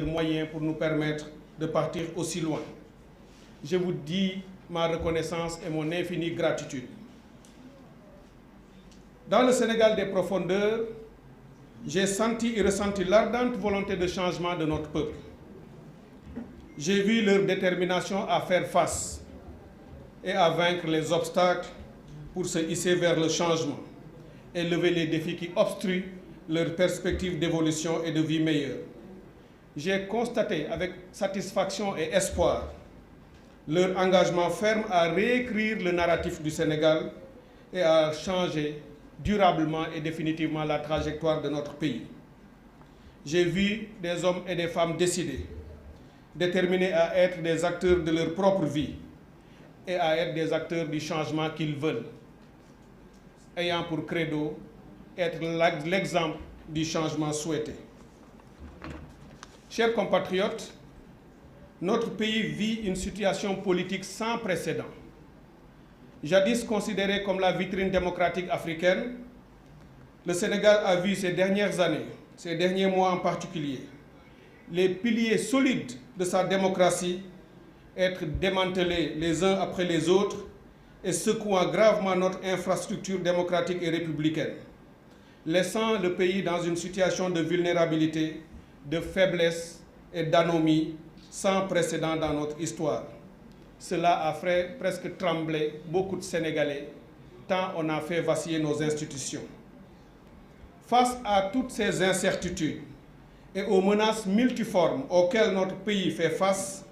moyens pour nous permettre de partir aussi loin. Je vous dis ma reconnaissance et mon infinie gratitude. Dans le Sénégal des profondeurs, j'ai senti et ressenti l'ardente volonté de changement de notre peuple. J'ai vu leur détermination à faire face et à vaincre les obstacles pour se hisser vers le changement et lever les défis qui obstruent leurs perspectives d'évolution et de vie meilleure. J'ai constaté avec satisfaction et espoir leur engagement ferme à réécrire le narratif du Sénégal et à changer durablement et définitivement la trajectoire de notre pays. J'ai vu des hommes et des femmes décidés, déterminés à être des acteurs de leur propre vie et à être des acteurs du changement qu'ils veulent, ayant pour credo être l'exemple du changement souhaité. Chers compatriotes, notre pays vit une situation politique sans précédent. Jadis considéré comme la vitrine démocratique africaine, le Sénégal a vu ces dernières années, ces derniers mois en particulier, les piliers solides de sa démocratie être démantelés les uns après les autres et secouant gravement notre infrastructure démocratique et républicaine, laissant le pays dans une situation de vulnérabilité, de faiblesse et d'anomie sans précédent dans notre histoire. Cela a fait presque trembler beaucoup de Sénégalais, tant on a fait vaciller nos institutions. Face à toutes ces incertitudes et aux menaces multiformes auxquelles notre pays fait face,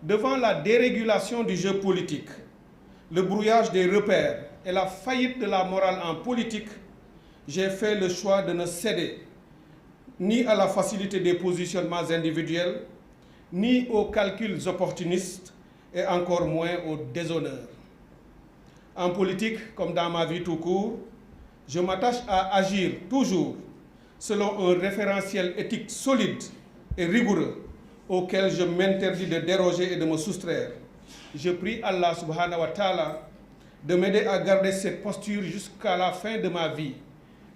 devant la dérégulation du jeu politique, le brouillage des repères et la faillite de la morale en politique, j'ai fait le choix de ne céder ni à la facilité des positionnements individuels, ni aux calculs opportunistes, et encore moins au déshonneur. En politique, comme dans ma vie tout court, je m'attache à agir toujours selon un référentiel éthique solide et rigoureux auquel je m'interdis de déroger et de me soustraire. Je prie Allah subhanahu wa ta'ala de m'aider à garder cette posture jusqu'à la fin de ma vie,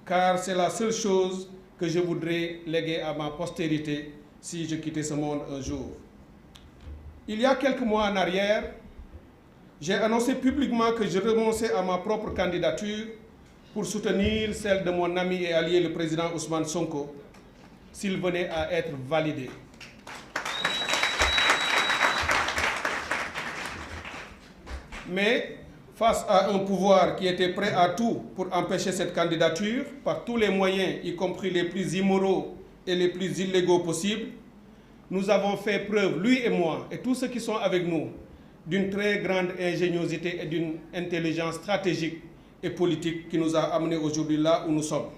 car c'est la seule chose que je voudrais léguer à ma postérité si je quittais ce monde un jour. Il y a quelques mois en arrière, j'ai annoncé publiquement que je renonçais à ma propre candidature pour soutenir celle de mon ami et allié le président Ousmane Sonko, s'il venait à être validé. Mais face à un pouvoir qui était prêt à tout pour empêcher cette candidature, par tous les moyens, y compris les plus immoraux et les plus illégaux possibles, nous avons fait preuve, lui et moi, et tous ceux qui sont avec nous, d'une très grande ingéniosité et d'une intelligence stratégique et politique qui nous a amenés aujourd'hui là où nous sommes.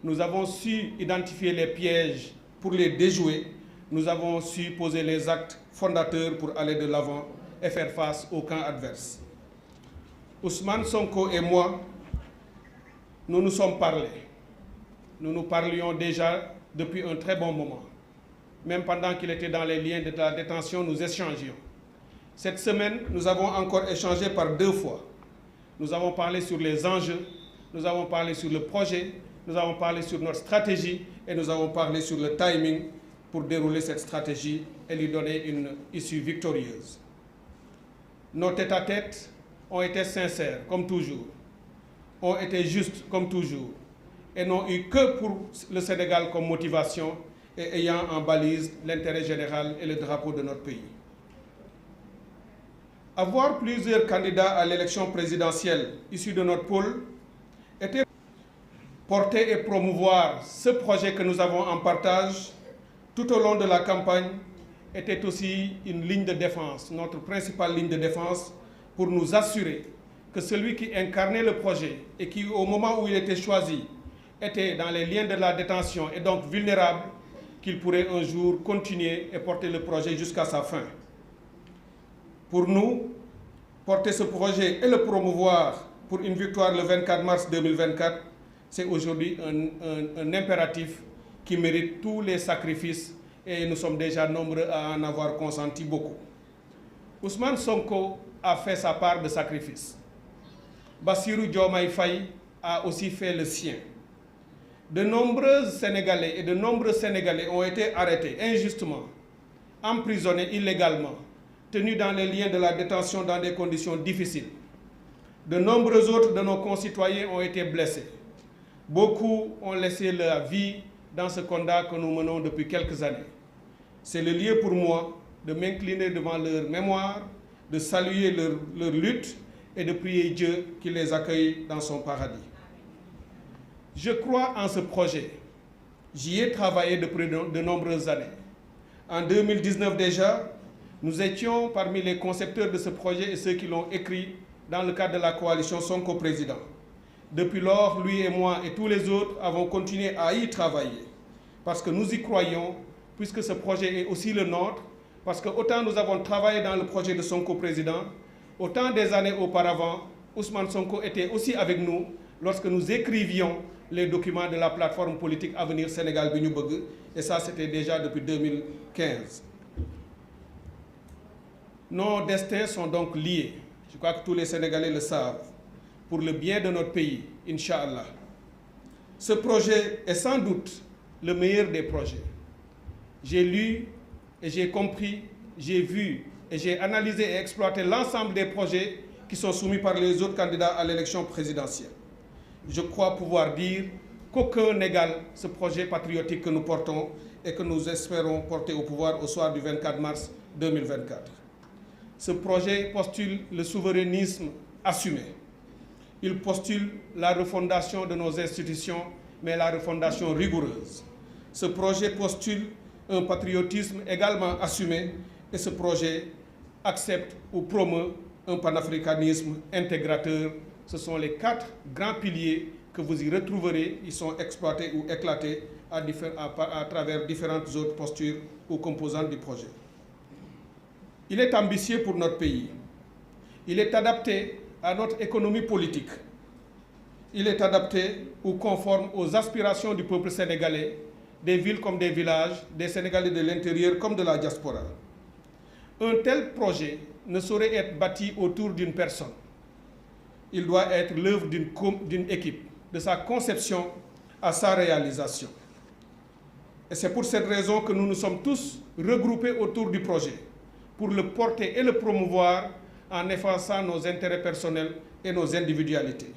Nous avons su identifier les pièges pour les déjouer. Nous avons su poser les actes fondateurs pour aller de l'avant et faire face au camp adverse. Ousmane Sonko et moi, nous nous sommes parlé. Nous nous parlions déjà depuis un très bon moment. Même pendant qu'il était dans les liens de la détention, nous échangions. Cette semaine, nous avons encore échangé par 2 fois. Nous avons parlé sur les enjeux, nous avons parlé sur le projet, nous avons parlé sur notre stratégie et nous avons parlé sur le timing pour dérouler cette stratégie et lui donner une issue victorieuse. Nos tête-à-tête ont été sincères, comme toujours, ont été justes, comme toujours, et n'ont eu que pour le Sénégal comme motivation et ayant en balise l'intérêt général et le drapeau de notre pays. Avoir plusieurs candidats à l'élection présidentielle issus de notre pôle était porter et promouvoir ce projet que nous avons en partage tout au long de la campagne était aussi une ligne de défense, notre principale ligne de défense, pour nous assurer que celui qui incarnait le projet et qui, au moment où il était choisi, était dans les liens de la détention et donc vulnérable, qu'il pourrait un jour continuer et porter le projet jusqu'à sa fin. Pour nous, porter ce projet et le promouvoir pour une victoire le 24 mars 2024, c'est aujourd'hui un impératif qui mérite tous les sacrifices et nous sommes déjà nombreux à en avoir consenti beaucoup. Ousmane Sonko a fait sa part de sacrifice. Bassirou Diomaye Faye a aussi fait le sien. de nombreux Sénégalais et de nombreux Sénégalais ont été arrêtés injustement, emprisonnés illégalement, tenus dans les liens de la détention dans des conditions difficiles. De nombreux autres de nos concitoyens ont été blessés. Beaucoup ont laissé leur vie dans ce combat que nous menons depuis quelques années. C'est le lieu pour moi de m'incliner devant leur mémoire, de saluer leur lutte et de prier Dieu qu'il les accueille dans son paradis. Je crois en ce projet. J'y ai travaillé depuis de nombreuses années. En 2019 déjà, nous étions parmi les concepteurs de ce projet et ceux qui l'ont écrit dans le cadre de la coalition Sonko Président. Depuis lors, lui et moi et tous les autres avons continué à y travailler parce que nous y croyons, puisque ce projet est aussi le nôtre, parce que autant nous avons travaillé dans le projet de Sonko Président, autant des années auparavant, Ousmane Sonko était aussi avec nous lorsque nous écrivions les documents de la plateforme politique Avenir Sénégal bi ñu bëgg, et ça c'était déjà depuis 2015. Nos destins sont donc liés, je crois que tous les Sénégalais le savent, pour le bien de notre pays, Inch'Allah. Ce projet est sans doute le meilleur des projets. J'ai lu et j'ai compris, j'ai vu et j'ai analysé et exploité l'ensemble des projets qui sont soumis par les autres candidats à l'élection présidentielle. Je crois pouvoir dire qu'aucun n'égale ce projet patriotique que nous portons et que nous espérons porter au pouvoir au soir du 24 mars 2024. Ce projet postule le souverainisme assumé. Il postule la refondation de nos institutions, mais la refondation rigoureuse. Ce projet postule un patriotisme également assumé et ce projet accepte ou promeut un panafricanisme intégrateur. Ce sont les 4 grands piliers que vous y retrouverez. Ils sont exploités ou éclatés à travers différentes autres postures ou composantes du projet. Il est ambitieux pour notre pays. Il est adapté à notre économie politique. Il est adapté ou conforme aux aspirations du peuple sénégalais, des villes comme des villages, des Sénégalais de l'intérieur comme de la diaspora. Un tel projet ne saurait être bâti autour d'une personne. Il doit être l'œuvre d'une équipe, de sa conception à sa réalisation. Et c'est pour cette raison que nous nous sommes tous regroupés autour du projet, pour le porter et le promouvoir en effaçant nos intérêts personnels et nos individualités.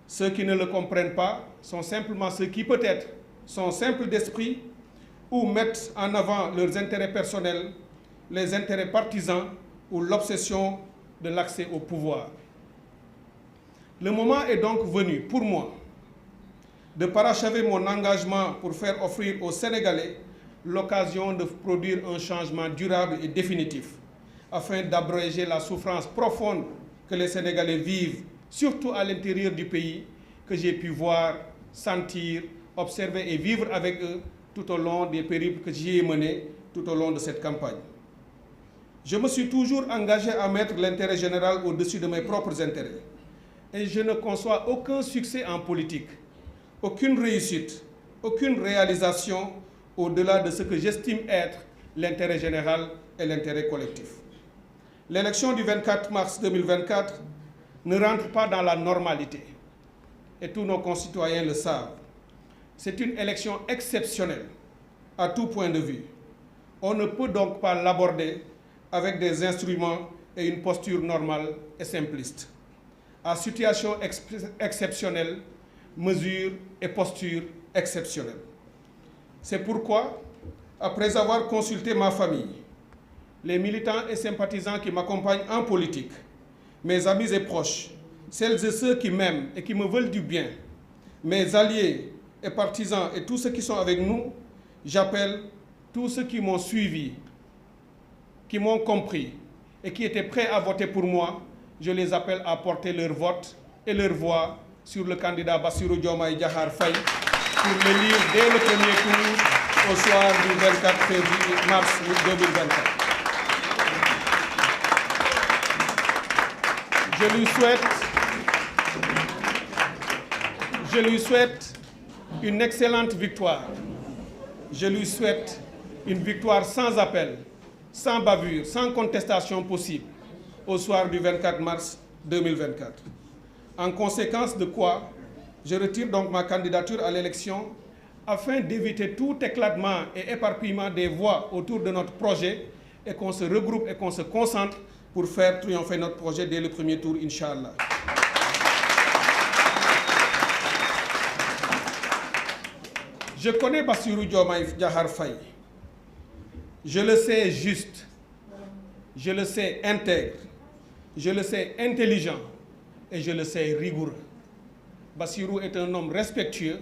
Ceux qui ne le comprennent pas sont simplement ceux qui peut-être sont simples d'esprit ou mettent en avant leurs intérêts personnels, les intérêts partisans ou l'obsession de l'accès au pouvoir. Le moment est donc venu pour moi de parachever mon engagement pour faire offrir aux Sénégalais l'occasion de produire un changement durable et définitif afin d'abréger la souffrance profonde que les Sénégalais vivent, surtout à l'intérieur du pays, que j'ai pu voir, sentir, observer et vivre avec eux tout au long des périples que j'y ai menés tout au long de cette campagne. Je me suis toujours engagé à mettre l'intérêt général au-dessus de mes propres intérêts. Et je ne conçois aucun succès en politique, aucune réussite, aucune réalisation au-delà de ce que j'estime être l'intérêt général et l'intérêt collectif. L'élection du 24 mars 2024 ne rentre pas dans la normalité, et tous nos concitoyens le savent. C'est une élection exceptionnelle à tout point de vue. On ne peut donc pas l'aborder avec des instruments et une posture normale et simpliste. À situation exceptionnelle, mesures et postures exceptionnelles. C'est pourquoi, après avoir consulté ma famille, les militants et sympathisants qui m'accompagnent en politique, mes amis et proches, celles et ceux qui m'aiment et qui me veulent du bien, mes alliés et partisans et tous ceux qui sont avec nous, j'appelle tous ceux qui m'ont suivi, qui m'ont compris et qui étaient prêts à voter pour moi, je les appelle à porter leur vote et leur voix sur le candidat Bassirou Diomaye Diakhar Faye pour l'élire dès le premier tour au soir du 24 mars 2024. Je lui souhaite une excellente victoire. Je lui souhaite une victoire sans appel, sans bavure, sans contestation possible au soir du 24 mars 2024. En conséquence de quoi, Je retire donc ma candidature à l'élection afin d'éviter tout éclatement et éparpillement des voix autour de notre projet et qu'on se regroupe et qu'on se concentre pour faire triompher notre projet dès le premier tour, Inch'Allah. Je connais Bassirou Diomaye Diakhar Faye. Je le sais juste, je le sais intègre, je le sais intelligent et je le sais rigoureux. Bassirou est un homme respectueux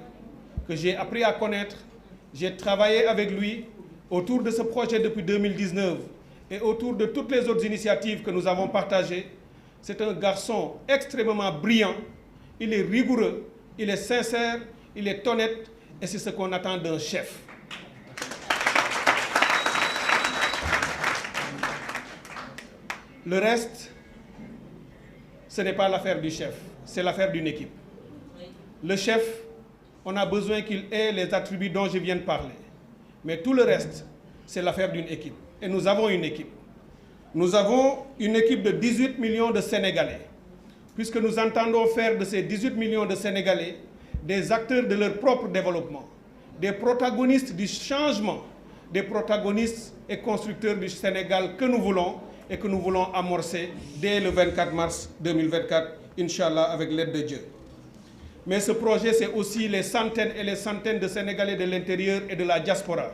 que j'ai appris à connaître. J'ai travaillé avec lui autour de ce projet depuis 2019 et autour de toutes les autres initiatives que nous avons partagées. C'est un garçon extrêmement brillant, il est rigoureux, il est sincère, il est honnête et c'est ce qu'on attend d'un chef. Le reste, ce n'est pas l'affaire du chef, c'est l'affaire d'une équipe. Le chef, on a besoin qu'il ait les attributs dont je viens de parler. Mais tout le reste, c'est l'affaire d'une équipe. Et nous avons une équipe. Nous avons une équipe de 18 millions de Sénégalais, puisque nous entendons faire de ces 18 millions de Sénégalais des acteurs de leur propre développement, des protagonistes du changement, des protagonistes et constructeurs du Sénégal que nous voulons et que nous voulons amorcer dès le 24 mars 2024, Inch'Allah, avec l'aide de Dieu. Mais ce projet, c'est aussi les centaines et les centaines de Sénégalais de l'intérieur et de la diaspora,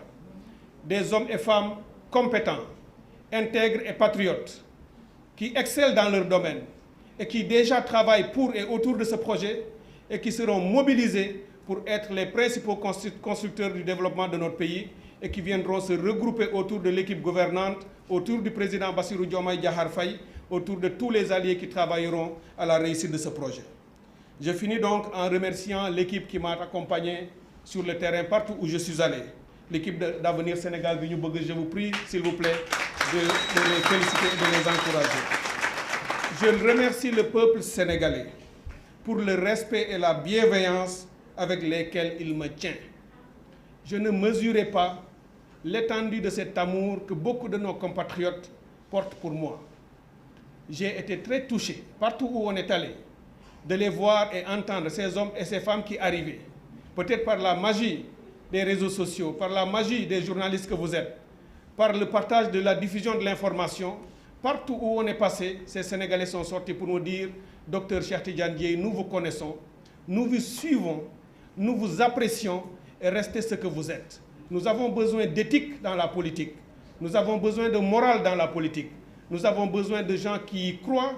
des hommes et femmes compétents, intègres et patriotes, qui excellent dans leur domaine et qui déjà travaillent pour et autour de ce projet et qui seront mobilisés pour être les principaux constructeurs du développement de notre pays et qui viendront se regrouper autour de l'équipe gouvernante, autour du président Bassirou Diomaye Diakhar Faye, autour de tous les alliés qui travailleront à la réussite de ce projet. Je finis donc en remerciant l'équipe qui m'a accompagné sur le terrain partout où je suis allé. L'équipe d'Avenir Sénégal, je vous prie, s'il vous plaît, de les féliciter et de les encourager. Je remercie le peuple sénégalais pour le respect et la bienveillance avec lesquels il me tient. Je ne mesurais pas l'étendue de cet amour que beaucoup de nos compatriotes portent pour moi. J'ai été très touché, partout où on est allé, de les voir et entendre ces hommes et ces femmes qui arrivaient. Peut-être par la magie des réseaux sociaux, par la magie des journalistes que vous êtes, par le partage de la diffusion de l'information. Partout où on est passé, ces Sénégalais sont sortis pour nous dire « Docteur Cheikh Tidiane Dièye, nous vous connaissons, nous vous suivons, nous vous apprécions et restez ce que vous êtes. Nous avons besoin d'éthique dans la politique. Nous avons besoin de morale dans la politique. Nous avons besoin de gens qui y croient,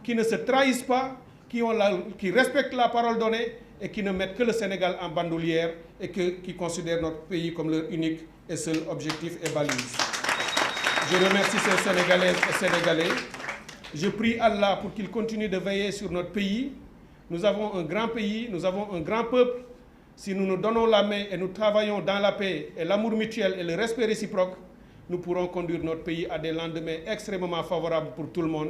qui ne se trahissent pas, qui respectent la parole donnée et qui ne mettent que le Sénégal en bandoulière et qui considèrent notre pays comme leur unique et seul objectif et balise. Je remercie ces Sénégalaises et Sénégalais. Je prie Allah pour qu'il continue de veiller sur notre pays. Nous avons un grand pays, nous avons un grand peuple. Si nous nous donnons la main et nous travaillons dans la paix et l'amour mutuel et le respect réciproque, nous pourrons conduire notre pays à des lendemains extrêmement favorables pour tout le monde.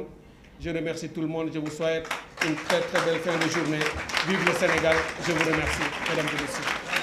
Je remercie tout le monde. Je vous souhaite une très très belle fin de journée. Vive le Sénégal. Je vous remercie, mesdames et messieurs.